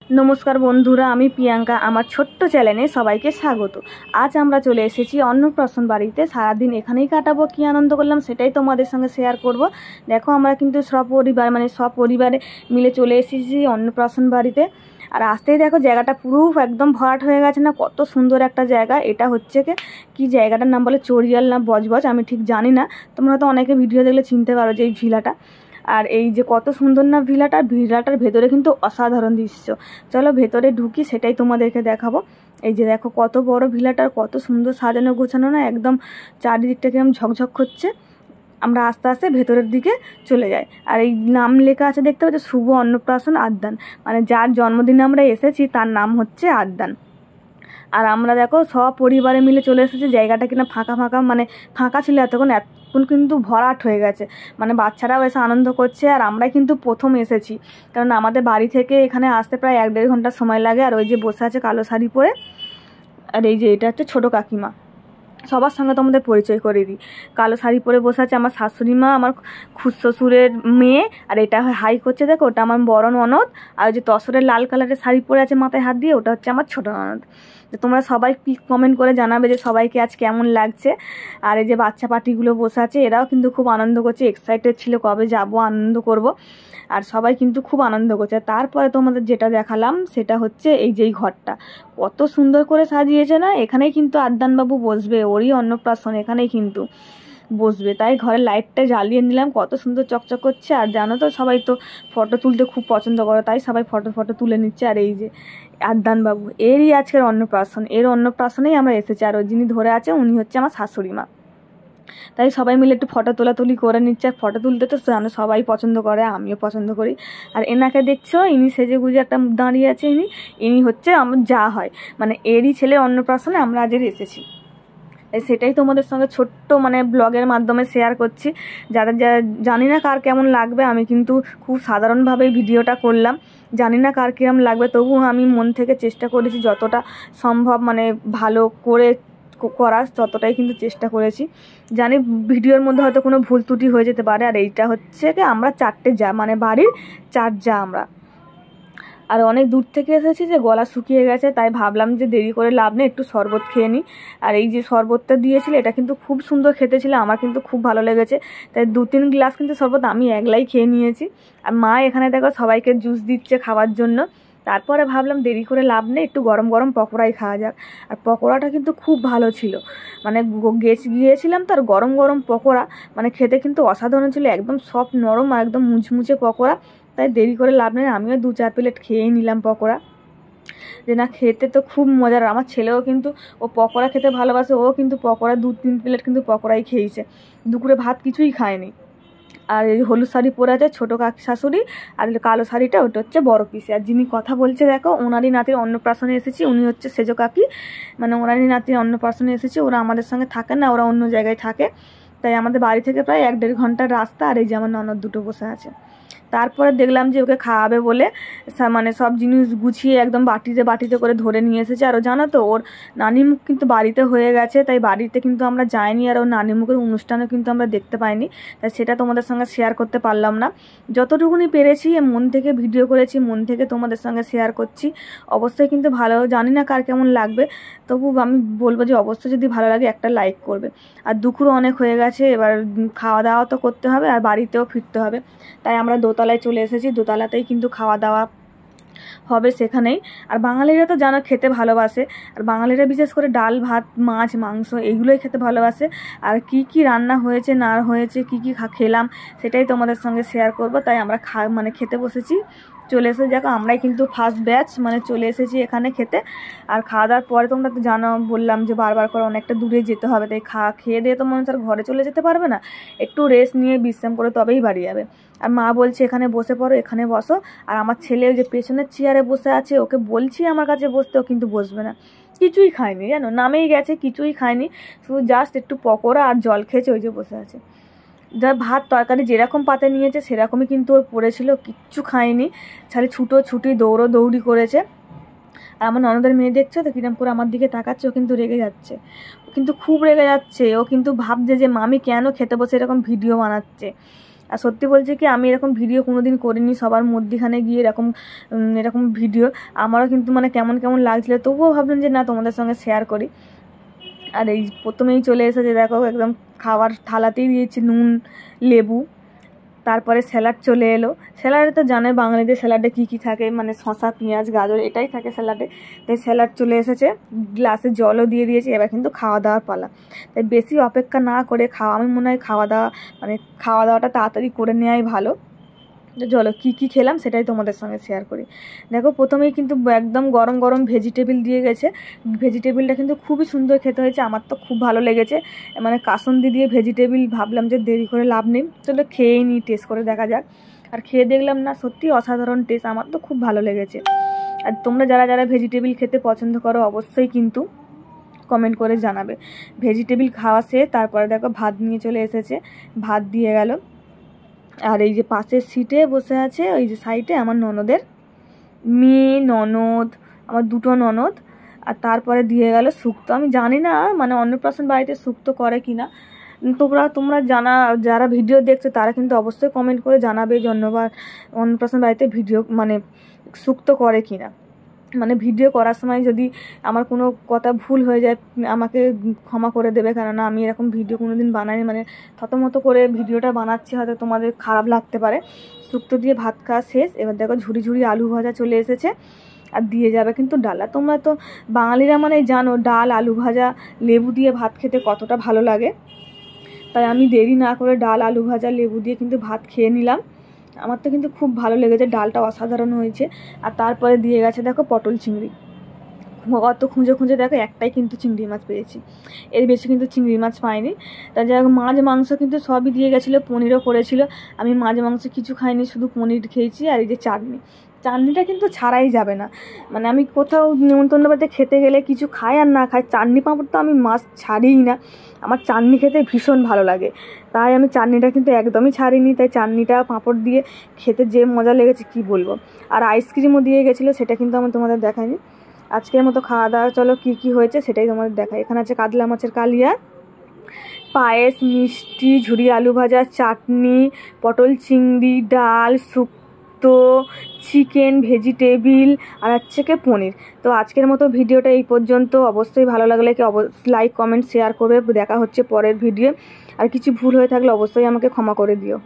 নমস্কার বন্ধুরা, আমি প্রিয়াঙ্কা। আমার ছোট্ট চ্যানেলে সবাইকে স্বাগত। আজ আমরা চলে এসেছি অন্নপ্রাশন বাড়িতে। সারাদিন এখানেই কাটাবো, কী আনন্দ করলাম সেটাই তোমাদের সঙ্গে শেয়ার করব। দেখো, আমরা কিন্তু সপরিবারে মিলে চলে এসেছি অন্নপ্রাশন বাড়িতে। আর আসতেই দেখো জায়গাটা পুরো একদম ভরাট হয়ে গেছে না, কত সুন্দর একটা জায়গা। এটা হচ্ছে কি জায়গাটার নাম বলে চড়িয়াল না বজবজ, আমি ঠিক জানি না। তোমরা তো অনেকে ভিডিও দেখলে চিনতে পারো যে এই ভিলাটা। আর এই যে কত সুন্দর না ভিলাটার ভেতরে কিন্তু অসাধারণ দৃশ্য। চলো ভেতরে ঢুকি, সেটাই তোমাদেরকে দেখাবো। এই যে দেখো কত বড় ভিলাটার, কত সুন্দর সাজানো গোছানো না, একদম চারিদিকটা কিরকম ঝকঝক করছে। আমরা আস্তে আস্তে ভেতরের দিকে চলে যাই। আর এই নাম লেখা আছে দেখতে পাচ্ছি, শুভ অন্নপ্রাশন আদ্যান, মানে যার জন্মদিনে আমরা এসেছি তার নাম হচ্ছে আদ্যান। আর আমরা দেখো সব পরিবারে মিলে চলে এসেছি। জায়গাটা কিনা ফাঁকা ছিল এতক্ষণ কিন্তু ভরাট হয়ে গেছে। মানে বাচ্চারাও এসে আনন্দ করছে, আর আমরাই কিন্তু প্রথম এসেছি, কারণ আমাদের বাড়ি থেকে এখানে আসতে প্রায় 1-1.5 ঘন্টা সময় লাগে। আর ওই যে বসে আছে কালো শাড়ি পরে, আর এই যে এটা হচ্ছে ছোটো কাকিমা। সবার সঙ্গে তোমাদের পরিচয় করে দিই। কালো শাড়ি পরে বসে আছে আমার শাশুড়ি মা, আমার খুড়শ্বশুরের মেয়ে। আর এটা হাই করছে দেখো, ওটা আমার বড় ননদ। আর ওই যে তসরের লাল কালারের শাড়ি পরে আছে মাথায় হাত দিয়ে, ওটা হচ্ছে আমার ছোটো ননদ। তো তোমরা সবাই কমেন্ট করে জানাবে যে সবাইকে আজ কেমন লাগছে। আর এই যে বাচ্চা পার্টিগুলো বসে আছে, এরাও কিন্তু খুব আনন্দ করছে, এক্সাইটেড ছিল কবে যাবো, আনন্দ করব। আর সবাই কিন্তু খুব আনন্দ করছে। তারপরে তোমাদের যেটা দেখালাম সেটা হচ্ছে এই যে ঘরটা কত সুন্দর করে সাজিয়েছে না। এখানেই কিন্তু আদ্যানবাবু বসবে, ওরই অন্নপ্রাশন এখানেই কিন্তু বসবে। তাই ঘরের লাইটটা জ্বালিয়ে নিলাম, কত সুন্দর চকচক করছে। আর জানো তো সবাই তো ফটো তুলতে খুব পছন্দ করে, তাই সবাই ফটো তুলে নিচ্ছে। আর এই যে আদ্যানবাবু, এরই আজকের অন্নপ্রাশন, এর অন্নপ্রাশনেই আমরা এসেছি। আর ওই যিনি ধরে আছে উনি হচ্ছে আমার শাশুড়ি মা। তাই সবাই মিলে একটু ফটো তোলাতুলি করে নিচ্ছে। আর ফটো তুলতে তো জানো সবাই পছন্দ করে, আমিও পছন্দ করি। আর এনাকে দেখছো, ইনি সেজে গুজে একটা দাঁড়িয়ে আছে। ইনি হচ্ছে আমার যা হয়, মানে এরই ছেলে অন্নপ্রাশনে আমরা আজ এসেছি। সেটাই তোমাদের সঙ্গে ছোট্ট ব্লগের মাধ্যমে শেয়ার করছি। জানি না কার কেমন লাগবে, আমি কিন্তু খুব সাধারণভাবেই ভিডিওটা করলাম। জানি না কার কিরম লাগবে, তবুও আমি মন থেকে চেষ্টা করেছি যতটা সম্ভব, ভালো করে করার ততটাই কিন্তু চেষ্টা করেছি। জানি ভিডিওর মধ্যে হয়তো কোনো ভুল ত্রুটি হয়ে যেতে পারে। আর এইটা হচ্ছে আমরা 4টে যা, বাড়ির 4 যা আমরা। আর অনেক দূর থেকে এসেছি, যে গলা শুকিয়ে গেছে, তাই ভাবলাম যে দেরি করে লাভ নেই, একটু শরবত খেয়ে নিই। আর এই যে শরবতটা দিয়েছিল, এটা কিন্তু খুব সুন্দর খেতে ছিল, আমার কিন্তু খুব ভালো লেগেছে। তাই 2-3 গ্লাস কিন্তু শরবত আমি একলাই খেয়ে নিয়েছি। আর মা এখানে দেখো সবাইকে জুস দিচ্ছে খাওয়ার জন্য। তারপরে ভাবলাম দেরি করে লাভ নেই, একটু গরম গরম পকোড়াই খাওয়া যাক। আর পকোড়াটা কিন্তু খুব ভালো ছিল, গিয়েছিলাম তো। আর গরম গরম পকোড়া খেতে কিন্তু অসাধারণ ছিল, একদম সফট নরম আর একদম মুচমুচে পকোড়া। তাই দেরি করে লাভ নেই, আমিও 2-4 প্লেট খেয়েই নিলাম পকোড়া। যে না, খেতে তো খুব মজার। আমার ছেলেও কিন্তু ও পকোড়া খেতে ভালোবাসে, ও কিন্তু পকোড়া 2-3 প্লেট কিন্তু পকোড়াই খেয়েছে, দুপুরে ভাত কিছুই খায়নি। আর এই হলুদ শাড়ি পরে আছে ছোটো কাকি শাশুড়ি, আর কালো শাড়িটা ওটা হচ্ছে বড় পিসি। আর যিনি কথা বলছে দেখো, ওনারই নাতির অন্নপ্রাশনে এসেছি, উনি হচ্ছে সেজো কাকি, ওনারই নাতির অন্নপ্রাশনে এসেছি। ওরা আমাদের সঙ্গে থাকে না, ওরা অন্য জায়গায় থাকে। তাই আমাদের বাড়ি থেকে প্রায় 1-1.5 ঘন্টার রাস্তা। আর এই যে আমার ননদ দুটো বসে আছে। তারপরে দেখলাম যে ওকে খাওয়াবে বলে সব জিনিস গুছিয়ে একদম বাটিতে করে ধরে নিয়ে এসেছে। আর জানো তো, ওর নানিমুখ কিন্তু বাড়িতে হয়ে গেছে, তাই বাড়িতে কিন্তু আমরা যাইনি। আর ওর নানিমুখের অনুষ্ঠানও কিন্তু আমরা দেখতে পাইনি, তাই সেটা তোমাদের সঙ্গে শেয়ার করতে পারলাম না। যতটুকুনি পেরেছি মন থেকে ভিডিও করেছি, মন থেকে তোমাদের সঙ্গে শেয়ার করছি। অবশ্যই কিন্তু ভালো, জানি না কার কেমন লাগবে, তবু আমি বলবো যে অবশ্যই যদি ভালো লাগে একটা লাইক করবে। আর দুপুরও অনেক হয়ে গেছে, এবার খাওয়া দাওয়া তো করতে হবে, আর বাড়িতেও ফিরতে হবে। তাই আমরা দোতলায় চলে এসেছি, দোতলাতেই কিন্তু খাওয়া দাওয়া হবে সেখানেই। আর বাঙালিরা তো জানো খেতে ভালোবাসে, আর বাঙালিরা বিশেষ করে ডাল ভাত মাছ মাংস এইগুলোই খেতে ভালোবাসে। আর কি কি রান্না হয়েছে না হয়েছে, কি কি খেলাম সেটাই তোমাদের সঙ্গে শেয়ার করব। তাই আমরা খেতে বসেছি, চলে এসে দেখো আমরাই কিন্তু ফার্স্ট ব্যাচ চলে এসেছি এখানে খেতে। আর খাওয়া দাওয়ার পরে তোমরা তো জানো, বললাম যে বারবার করে অনেকটা দূরে যেতে হবে, তাই খেয়ে দিয়ে তো মনে হচ্ছে আর ঘরে চলে যেতে পারবে না, একটু রেস্ট নিয়ে বিশ্রাম করে তবেই বাড়ি যাবে। আর মা বলছে এখানে বসে পড়ো, এখানে বসো। আর আমার ছেলে যে পেছনের চেয়ারে বসে আছে, ওকে বলছি আমার কাছে বসতে, ও কিন্তু বসবে না। কিছুই খায়নি জানো, নামেই গেছে, কিছুই খায়নি, শুধু জাস্ট একটু পকোড়া আর জল খেয়েছে, ওই যে বসে আছে। যা ভাত তরকারি যেরকম পাতে নিয়েছে সেরকমই কিন্তু ওর পড়েছিল, কিচ্ছু খায়নি, খালি ছুটোছুটি দৌড়ি করেছে। আর আমার ননদের মেয়ে দেখছো তো কিরম করে আমার দিকে তাকাচ্ছে, ও কিন্তু রেগে যাচ্ছে, ও কিন্তু খুব রেগে যাচ্ছে। ও কিন্তু ভাবছে যে মামি কেন খেতে বসে এরকম ভিডিও বানাচ্ছে। আর সত্যি বলছি কি আমি এরকম ভিডিও কোনোদিন করিনি, সবার মধ্যখানে গিয়ে এরকম ভিডিও আমারও কিন্তু মানে কেমন কেমন লাগছিলো, তবুও ভাবলাম যে না তোমাদের সঙ্গে শেয়ার করি। আর এই প্রথমেই চলে এসেছে দেখো একদম খাবার থালাতেই দিয়েছি নুন, লেবু, তারপরে স্যালাড চলে এলো। স্যালাডে তো জানে বাঙালিদের স্যালাডে কী কী থাকে, মানে শসা, পেঁয়াজ, গাজর এটাই থাকে স্যালাডে। তাই স্যালাড চলে এসেছে, গ্লাসে জলও দিয়ে দিয়েছি। এবার কিন্তু খাওয়া দাওয়ার পালা। তাই বেশি অপেক্ষা না করে আমি মনে হয় খাওয়া দাওয়াটা তাড়াতাড়ি করে নেওয়াই ভালো। চলো কী কী খেলাম সেটাই তোমাদের সঙ্গে শেয়ার করি। দেখো প্রথমেই কিন্তু একদম গরম গরম ভেজিটেবিল দিয়ে গেছে। ভেজিটেবিলটা কিন্তু খুবই সুন্দর খেতে হয়েছে, আমার তো খুব ভালো লেগেছে। মানে কাসুন্দি দিয়ে ভেজিটেবিল, ভাবলাম যে দেরি করে লাভ নেই, চলো খেয়েই নিই, টেস্ট করে দেখা যাক। আর খেয়ে দেখলাম না সত্যি অসাধারণ টেস্ট, আমার তো খুব ভালো লেগেছে। আর তোমরা যারা যারা ভেজিটেবিল খেতে পছন্দ করো অবশ্যই কিন্তু কমেন্ট করে জানাবে। ভেজিটেবিল খাওয়া শেষ, তারপরে দেখো ভাত নিয়ে চলে এসেছে, ভাত দিয়ে গেল। আর এই যে পাশের সিটে বসে আছে ওই যে সাইডে আমার ননদের মেয়ে, ননদ, আমার দুটো ননদ। আর তারপরে দিয়ে গেল শুক্তো। আমি জানি না মানে অন্নপ্রাশন বাড়িতে শুক্তো করে কিনা, তোমরা যারা ভিডিও দেখছো তারা কিন্তু অবশ্যই কমেন্ট করে জানাবে যে অন্নপ্রাশন বাড়িতে ভিডিও মানে শুক্তো করে কিনা। মানে ভিডিও করার সময় যদি আমার কোনো কথা ভুল হয়ে যায় আমাকে ক্ষমা করে দেবে, কেননা আমি এরকম ভিডিও কোনো দিন বানাইনি, মানে থতমতো করে ভিডিওটা বানাচ্ছি, হয়তো তোমাদের খারাপ লাগতে পারে। শুক্তো দিয়ে ভাত খাওয়া শেষ। এবার দেখো ঝুড়ি ঝুড়ি আলু ভাজা চলে এসেছে, আর দিয়ে যাবে কিন্তু ডালা। তোমরা তো বাঙালিরা মানে জানো ডাল, আলু ভাজা, লেবু দিয়ে ভাত খেতে কতটা ভালো লাগে। তাই আমি দেরি না করে ডাল, আলু ভাজা, লেবু দিয়ে কিন্তু ভাত খেয়ে নিলাম। আমার তো কিন্তু খুব ভালো লেগেছে, ডালটা অসাধারণ হয়েছে। আর তারপরে দিয়ে গেছে দেখো পটল চিংড়ি। অত খুঁজে খুঁজে দেখো একটাই কিন্তু চিংড়ি মাছ পেয়েছি, এর বেশি কিন্তু চিংড়ি মাছ পাইনি। তা যাই হোক মাছ মাংস কিন্তু সবই দিয়ে গেছিলো, পনিরও করেছিল। আমি মাছ মাংস কিছু খাইনি, শুধু পনির খেয়েছি। আর এই যে চাটনিটা কিন্তু ছাড়াই যাবে না। মানে আমি কোথাও নিমন্ত্রণ বাড়িতে খেতে গেলে কিছু খাই আর না খাই, চাটনি পাঁপড় তো আমি মাছ ছাড়িই না। আমার চাটনি খেতে ভীষণ ভালো লাগে, তাই আমি চাটনিটা কিন্তু একদমই ছাড়িনি। তাই চাটনিটা পাঁপড় দিয়ে খেতে যে মজা লেগেছে কি বলবো। আর আইসক্রিমও দিয়ে গেছিলো, সেটা কিন্তু আমি তোমাদের দেখাইনি। আজকের মতো খাওয়া দাওয়া চলো কী কী হয়েছে সেটাই তোমাদের দেখাই। এখানে আছে কাতলা মাছের কালিয়া, পায়েস, মিষ্টি, ঝুরি আলু ভাজা, চাটনি, পটল চিংড়ি, ডাল, শুক্তো, চিকেন, ভেজিটেবিল, আর হচ্ছে কি পনির। তো আজকের মতো ভিডিওটা এই পর্যন্ত। অবশ্যই ভালো লাগলে লাইক, কমেন্ট, শেয়ার করবে। দেখা হচ্ছে পরের ভিডিও। আর কিছু ভুল হয়ে থাকলে অবশ্যই আমাকে ক্ষমা করে দিও।